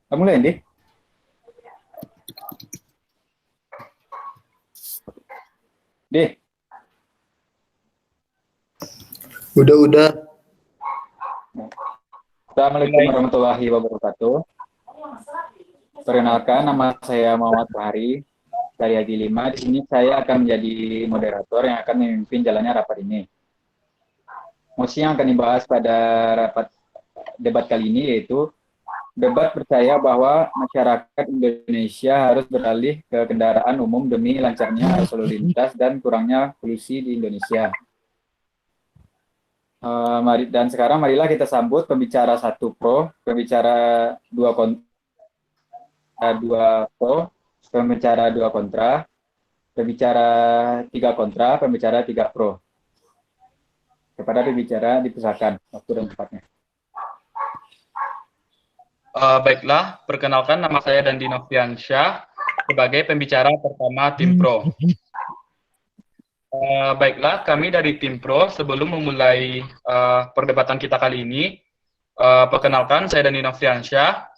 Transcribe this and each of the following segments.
Kamu mulai, Indi? Deh, Udah. Assalamualaikum Mulai. warahmatullahi wabarakatuh. Perkenalkan, nama saya Muhammad Fahri dari Haji 5. Di sini saya akan menjadi moderator yang akan memimpin jalannya rapat ini. Mosi yang akan dibahas pada rapat debat kali ini yaitu debat percaya bahwa masyarakat Indonesia harus beralih ke kendaraan umum demi lancarnya arus lalu lintas dan kurangnya polusi di Indonesia. Dan sekarang marilah kita sambut pembicara 1 pro, pembicara 2 pro, pembicara 2 kontra, pembicara 3 kontra, pembicara 3 pro. Kepada pembicara dipersilakan waktu dan tempatnya. Baiklah, perkenalkan nama saya Dandi Nofriansyah sebagai pembicara pertama tim Pro. Baiklah, kami dari tim Pro sebelum memulai perdebatan kita kali ini, perkenalkan saya Dandi Nofriansyah.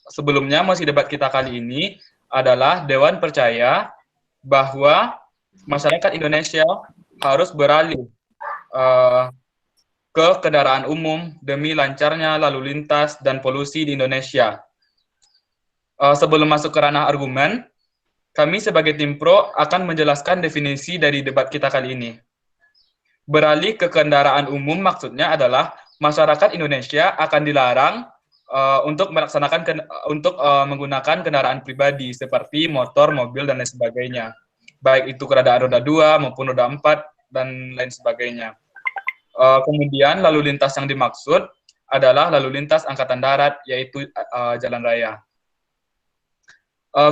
Sebelumnya mosi debat kita kali ini adalah Dewan percaya bahwa masyarakat Indonesia harus beralih ke kendaraan umum demi lancarnya lalu lintas dan polusi di Indonesia. Sebelum masuk ke ranah argumen, kami sebagai tim Pro akan menjelaskan definisi dari debat kita kali ini. Beralih ke kendaraan umum maksudnya adalah masyarakat Indonesia akan dilarang untuk menggunakan kendaraan pribadi seperti motor, mobil, dan lain sebagainya. Baik itu kendaraan roda 2 maupun roda 4 dan lain sebagainya. Kemudian lalu lintas yang dimaksud adalah lalu lintas angkatan darat, yaitu jalan raya.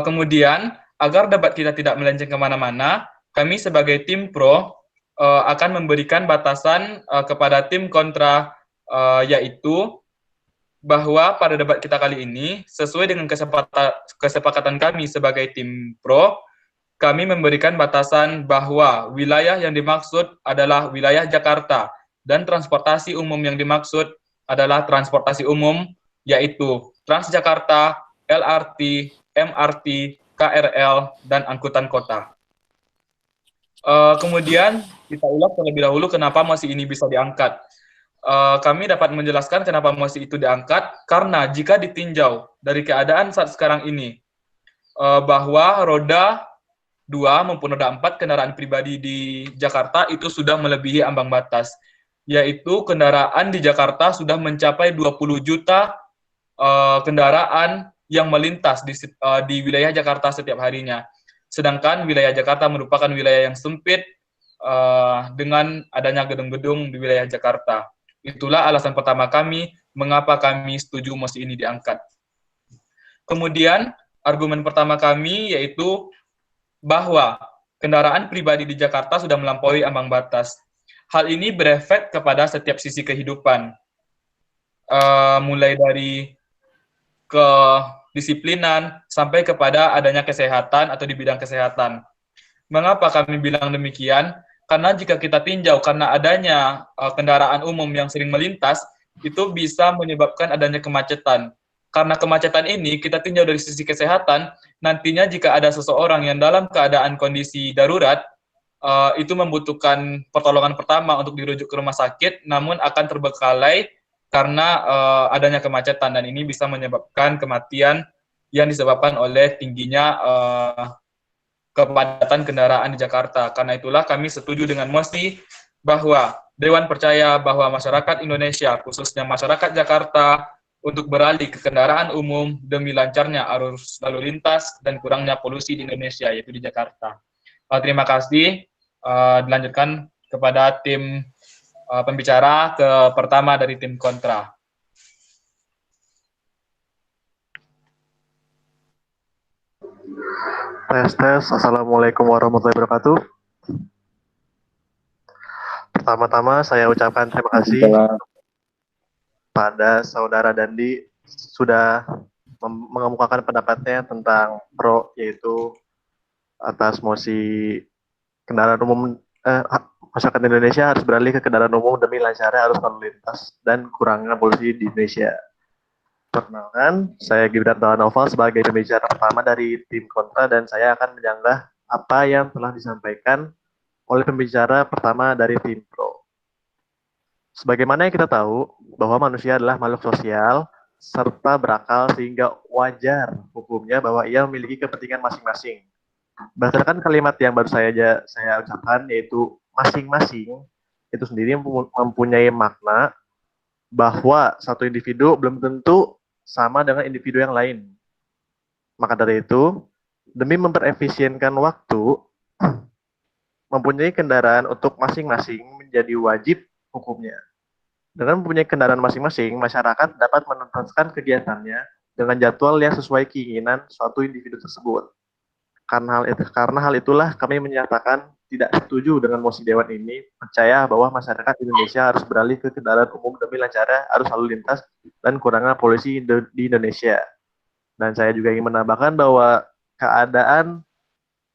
Kemudian, agar debat kita tidak melenceng kemana-mana, kami sebagai tim Pro akan memberikan batasan kepada tim kontra, yaitu bahwa pada debat kita kali ini, sesuai dengan kesepakatan kami sebagai tim Pro, kami memberikan batasan bahwa wilayah yang dimaksud adalah wilayah Jakarta, dan transportasi umum yang dimaksud adalah transportasi umum, yaitu Transjakarta, LRT, MRT, KRL, dan angkutan kota. Kemudian kita ulas terlebih dahulu kenapa mosi ini bisa diangkat. Kami dapat menjelaskan kenapa mosi itu diangkat, karena jika ditinjau dari keadaan saat sekarang ini, bahwa roda 2 maupun roda 4 kendaraan pribadi di Jakarta itu sudah melebihi ambang batas, yaitu kendaraan di Jakarta sudah mencapai 20 juta kendaraan yang melintas di wilayah Jakarta setiap harinya. Sedangkan wilayah Jakarta merupakan wilayah yang sempit dengan adanya gedung-gedung di wilayah Jakarta. Itulah alasan pertama kami mengapa kami setuju mosi ini diangkat. Kemudian argumen pertama kami yaitu bahwa kendaraan pribadi di Jakarta sudah melampaui ambang batas. Hal ini berefek kepada setiap sisi kehidupan, mulai dari kedisiplinan sampai kepada adanya kesehatan atau di bidang kesehatan. Mengapa kami bilang demikian? Karena jika kita tinjau karena adanya kendaraan umum yang sering melintas, itu bisa menyebabkan adanya kemacetan. Karena kemacetan ini kita tinjau dari sisi kesehatan, nantinya jika ada seseorang yang dalam keadaan kondisi darurat, itu membutuhkan pertolongan pertama untuk dirujuk ke rumah sakit, namun akan terbengkalai karena adanya kemacetan, dan ini bisa menyebabkan kematian yang disebabkan oleh tingginya kepadatan kendaraan di Jakarta. Karena itulah kami setuju dengan mosi bahwa Dewan percaya bahwa masyarakat Indonesia, khususnya masyarakat Jakarta, untuk beralih ke kendaraan umum demi lancarnya arus lalu lintas dan kurangnya polusi di Indonesia, yaitu di Jakarta. Terima kasih. Dilanjutkan kepada tim pembicara pertama dari tim kontra. Tes. Assalamualaikum warahmatullahi wabarakatuh. Pertama-tama saya ucapkan terima kasih pada saudara Dandi sudah mengemukakan pendapatnya tentang pro, yaitu atas mosi kendaraan umum masyarakat Indonesia harus beralih ke kendaraan umum demi lancarnya arus lalu lintas dan kurangnya polusi di Indonesia. Perkenalkan, saya Gibran Noval sebagai pembicara pertama dari tim kontra dan saya akan menyanggah apa yang telah disampaikan oleh pembicara pertama dari tim pro. Sebagaimana yang kita tahu, bahwa manusia adalah makhluk sosial serta berakal sehingga wajar hukumnya bahwa ia memiliki kepentingan masing-masing. Berdasarkan kalimat yang baru saya ucapkan, yaitu masing-masing, itu sendiri mempunyai makna bahwa satu individu belum tentu sama dengan individu yang lain. Maka dari itu, demi memperefisienkan waktu, mempunyai kendaraan untuk masing-masing menjadi wajib hukumnya. Dengan mempunyai kendaraan masing-masing, masyarakat dapat menuntaskan kegiatannya dengan jadwal yang sesuai keinginan suatu individu tersebut. Karena hal itulah kami menyatakan tidak setuju dengan mosi Dewan ini, percaya bahwa masyarakat Indonesia harus beralih ke kendaraan umum demi lancarnya arus lalu lintas dan kurangnya polusi di Indonesia. Dan saya juga ingin menambahkan bahwa keadaan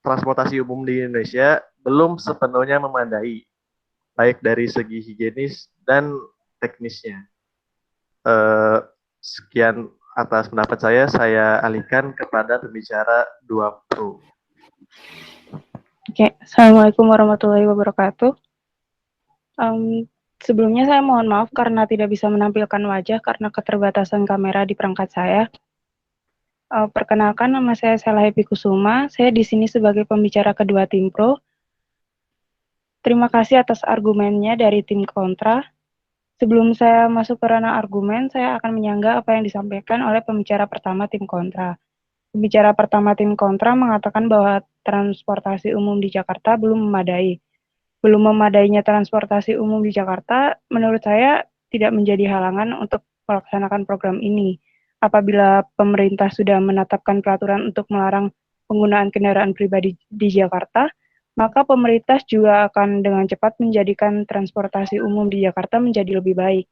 transportasi umum di Indonesia belum sepenuhnya memadai, baik dari segi higienis dan teknisnya. Sekian atas pendapat saya alihkan kepada pembicara 2 Pro. Oke, Assalamualaikum warahmatullahi wabarakatuh. Sebelumnya saya mohon maaf karena tidak bisa menampilkan wajah karena keterbatasan kamera di perangkat saya. Perkenalkan, nama saya Sela Happy Kusuma. Saya di sini sebagai pembicara kedua tim pro. Terima kasih atas argumennya dari tim kontra. Sebelum saya masuk ke ranah argumen, saya akan menyanggah apa yang disampaikan oleh pembicara pertama tim kontra. Pembicara pertama tim kontra mengatakan bahwa transportasi umum di Jakarta belum memadai. Belum memadainya transportasi umum di Jakarta, menurut saya tidak menjadi halangan untuk melaksanakan program ini. Apabila pemerintah sudah menetapkan peraturan untuk melarang penggunaan kendaraan pribadi di Jakarta, maka pemerintah juga akan dengan cepat menjadikan transportasi umum di Jakarta menjadi lebih baik.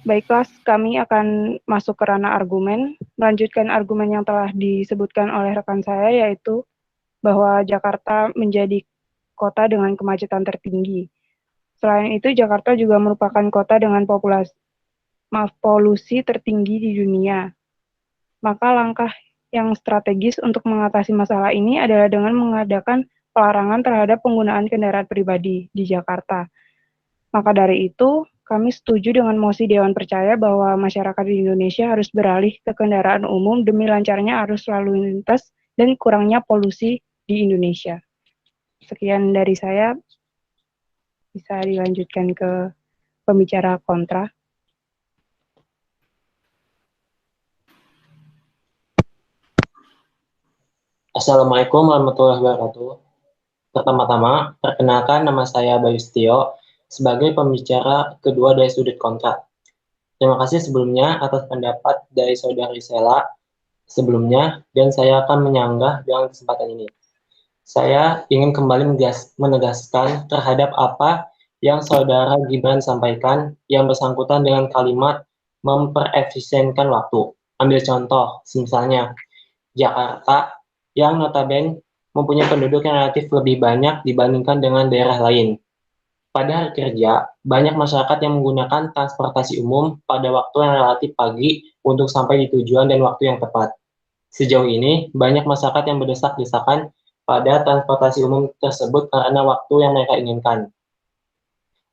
Baiklah, kami akan masuk ke ranah argumen, melanjutkan argumen yang telah disebutkan oleh rekan saya, yaitu bahwa Jakarta menjadi kota dengan kemacetan tertinggi. Selain itu, Jakarta juga merupakan kota dengan polusi tertinggi di dunia. Maka langkah yang strategis untuk mengatasi masalah ini adalah dengan mengadakan pelarangan terhadap penggunaan kendaraan pribadi di Jakarta. Maka dari itu, kami setuju dengan mosi Dewan Percaya bahwa masyarakat di Indonesia harus beralih ke kendaraan umum demi lancarnya arus lalu lintas dan kurangnya polusi di Indonesia. Sekian dari saya, bisa dilanjutkan ke pembicara kontra. Assalamualaikum warahmatullahi wabarakatuh. Pertama-tama, perkenalkan nama saya Bayu Setio sebagai pembicara kedua dari sudut kontra. Terima kasih sebelumnya atas pendapat dari saudari Sela sebelumnya, dan saya akan menyanggah dengan kesempatan ini. Saya ingin kembali menegaskan terhadap apa yang saudara Gibran sampaikan yang bersangkutan dengan kalimat memperefisienkan waktu. Ambil contoh, misalnya Jakarta yang notabene mempunyai penduduk yang relatif lebih banyak dibandingkan dengan daerah lain. Pada hari kerja, banyak masyarakat yang menggunakan transportasi umum pada waktu yang relatif pagi untuk sampai di tujuan dan waktu yang tepat. Sejauh ini, banyak masyarakat yang berdesak-desakan pada transportasi umum tersebut karena waktu yang mereka inginkan.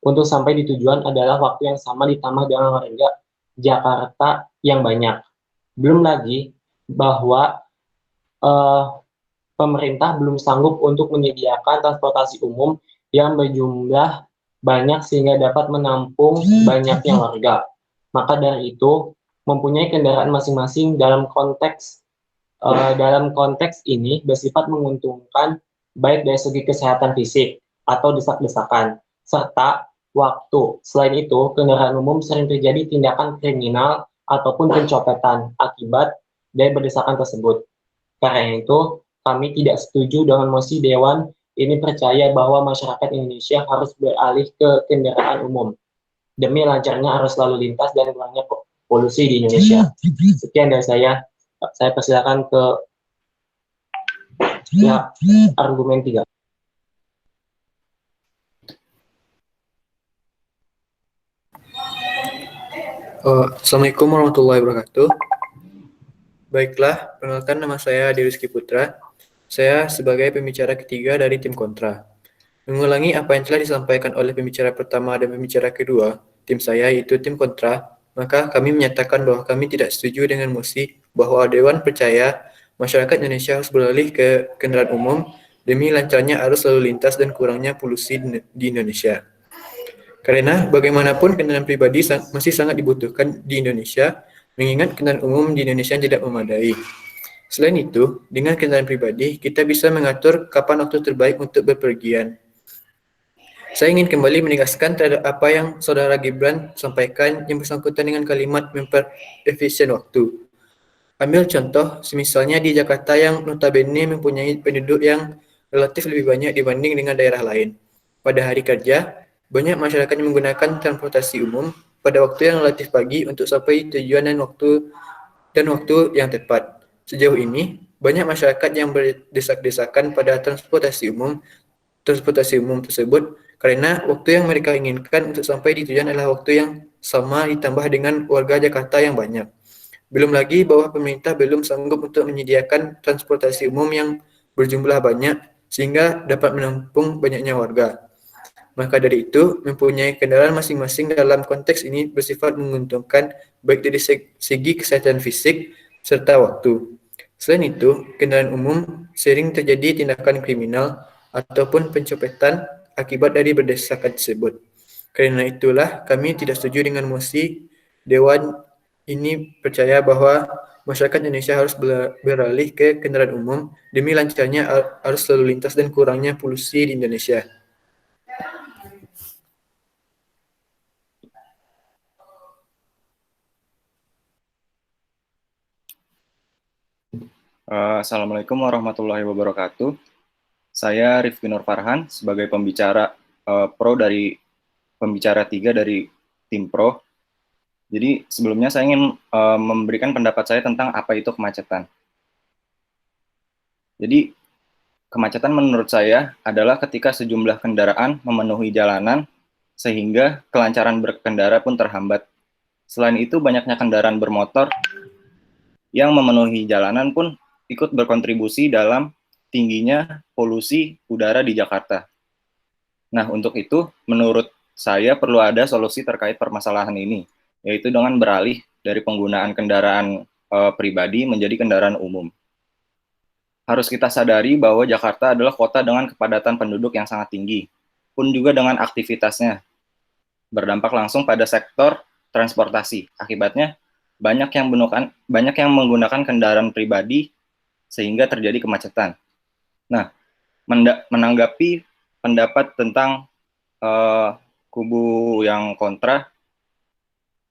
Untuk sampai di tujuan adalah waktu yang sama ditambah dengan warga Jakarta yang banyak. Belum lagi bahwa pemerintah belum sanggup untuk menyediakan transportasi umum yang berjumlah banyak sehingga dapat menampung banyaknya warga. Maka dari itu, mempunyai kendaraan masing-masing dalam konteks ini bersifat menguntungkan baik dari segi kesehatan fisik atau desak-desakan, serta waktu. Selain itu, kendaraan umum sering terjadi tindakan kriminal ataupun pencopetan akibat dari berdesakan tersebut. Karena itu, kami tidak setuju dengan mosi Dewan ini percaya bahwa masyarakat Indonesia harus beralih ke kendaraan umum demi lancarnya arus lalu lintas dan kurangnya polusi di Indonesia. Sekian dari saya persilakan ke argumen 3. Assalamualaikum warahmatullahi wabarakatuh. Baiklah, perkenalkan nama saya Adi Rizky Putra. Saya sebagai pembicara ketiga dari tim kontra. Mengulangi apa yang telah disampaikan oleh pembicara pertama dan pembicara kedua, tim saya yaitu tim kontra, maka kami menyatakan bahwa kami tidak setuju dengan mosi bahwa Dewan percaya masyarakat Indonesia harus beralih ke kendaraan umum demi lancarnya arus lalu lintas dan kurangnya polusi di Indonesia. Karena bagaimanapun kendaraan pribadi masih sangat dibutuhkan di Indonesia, mengingat kendaraan umum di Indonesia tidak memadai. Selain itu, dengan kendaraan pribadi, kita bisa mengatur kapan waktu terbaik untuk bepergian. Saya ingin kembali menegaskan terhadap apa yang Saudara Gibran sampaikan yang bersangkutan dengan kalimat memperefisien waktu. Ambil contoh, semisalnya di Jakarta yang notabene mempunyai penduduk yang relatif lebih banyak dibanding dengan daerah lain. Pada hari kerja, banyak masyarakat yang menggunakan transportasi umum pada waktu yang relatif pagi untuk sampai tujuan dan waktu yang tepat. Sejauh ini, banyak masyarakat yang berdesak-desakan pada transportasi umum tersebut karena waktu yang mereka inginkan untuk sampai di tujuan adalah waktu yang sama ditambah dengan warga Jakarta yang banyak. Belum lagi bahwa pemerintah belum sanggup untuk menyediakan transportasi umum yang berjumlah banyak sehingga dapat menampung banyaknya warga. Maka dari itu, mempunyai kendaraan masing-masing dalam konteks ini bersifat menguntungkan baik dari segi kesehatan fisik serta waktu. Selain itu, kendaraan umum sering terjadi tindakan kriminal ataupun pencopetan akibat dari berdesakan tersebut. Karena itulah kami tidak setuju dengan mosi Dewan ini percaya bahwa masyarakat Indonesia harus beralih ke kendaraan umum demi lancarnya arus lalu lintas dan kurangnya polusi di Indonesia. Assalamualaikum warahmatullahi wabarakatuh. Saya Rifki Nur Farhan sebagai pembicara pembicara 3 dari tim pro. Jadi sebelumnya saya ingin memberikan pendapat saya tentang apa itu kemacetan. Jadi kemacetan menurut saya adalah ketika sejumlah kendaraan memenuhi jalanan sehingga kelancaran berkendara pun terhambat. Selain itu banyaknya kendaraan bermotor yang memenuhi jalanan pun ikut berkontribusi dalam tingginya polusi udara di Jakarta. Nah, untuk itu, menurut saya perlu ada solusi terkait permasalahan ini, yaitu dengan beralih dari penggunaan kendaraan pribadi menjadi kendaraan umum. Harus kita sadari bahwa Jakarta adalah kota dengan kepadatan penduduk yang sangat tinggi, pun juga dengan aktivitasnya berdampak langsung pada sektor transportasi. Akibatnya, banyak yang menggunakan kendaraan pribadi sehingga terjadi kemacetan. Nah, menanggapi pendapat tentang kubu yang kontra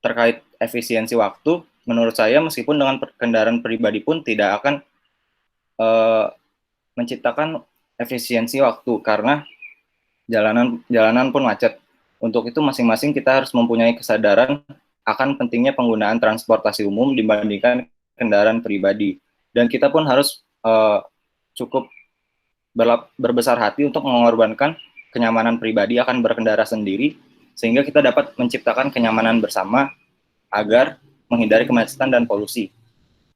terkait efisiensi waktu, menurut saya meskipun dengan kendaraan pribadi pun tidak akan menciptakan efisiensi waktu karena jalanan pun macet. Untuk itu masing-masing kita harus mempunyai kesadaran akan pentingnya penggunaan transportasi umum dibandingkan kendaraan pribadi. Dan kita pun harus cukup berbesar hati untuk mengorbankan kenyamanan pribadi akan berkendara sendiri, sehingga kita dapat menciptakan kenyamanan bersama agar menghindari kemacetan dan polusi.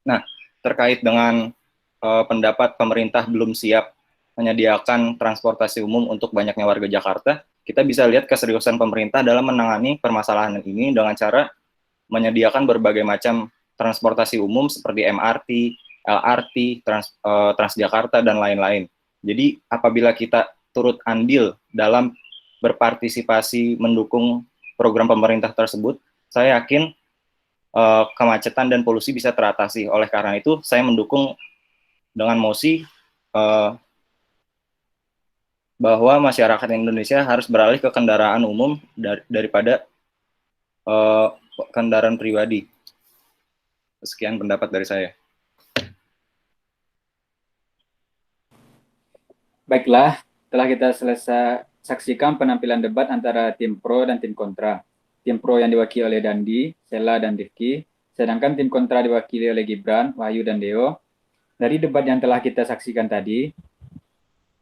Nah, terkait dengan pendapat pemerintah belum siap menyediakan transportasi umum untuk banyaknya warga Jakarta, kita bisa lihat keseriusan pemerintah dalam menangani permasalahan ini dengan cara menyediakan berbagai macam transportasi umum seperti MRT, LRT, Transjakarta, dan lain-lain. Jadi apabila kita turut andil dalam berpartisipasi mendukung program pemerintah tersebut, saya yakin kemacetan dan polusi bisa teratasi. Oleh karena itu, saya mendukung dengan mosi bahwa masyarakat Indonesia harus beralih ke kendaraan umum daripada kendaraan pribadi. Sekian pendapat dari saya. Baiklah, telah kita selesai saksikan penampilan debat antara tim pro dan tim kontra. Tim pro yang diwakili oleh Dandi, Sela, dan Rifki, sedangkan tim kontra diwakili oleh Gibran, Wahyu, dan Deo. Dari debat yang telah kita saksikan tadi,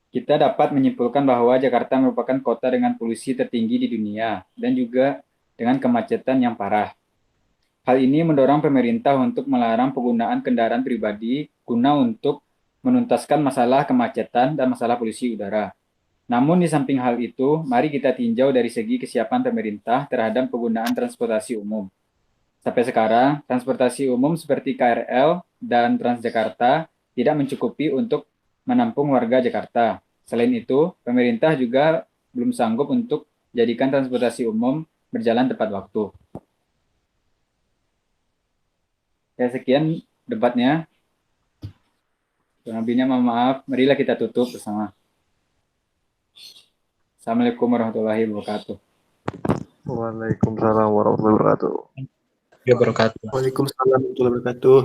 kita dapat menyimpulkan bahwa Jakarta merupakan kota dengan polusi tertinggi di dunia dan juga dengan kemacetan yang parah. Hal ini mendorong pemerintah untuk melarang penggunaan kendaraan pribadi guna untuk menuntaskan masalah kemacetan dan masalah polusi udara. Namun di samping hal itu, mari kita tinjau dari segi kesiapan pemerintah terhadap penggunaan transportasi umum. Sampai sekarang, transportasi umum seperti KRL dan Transjakarta tidak mencukupi untuk menampung warga Jakarta. Selain itu, pemerintah juga belum sanggup untuk jadikan transportasi umum berjalan tepat waktu. Ya, sekian debatnya. Kurang lebihnya mohon maaf. Marilah kita tutup bersama. Assalamualaikum warahmatullahi wabarakatuh. Waalaikumsalam warahmatullahi wabarakatuh. Ya, berkat. Waalaikumsalam warahmatullahi wabarakatuh.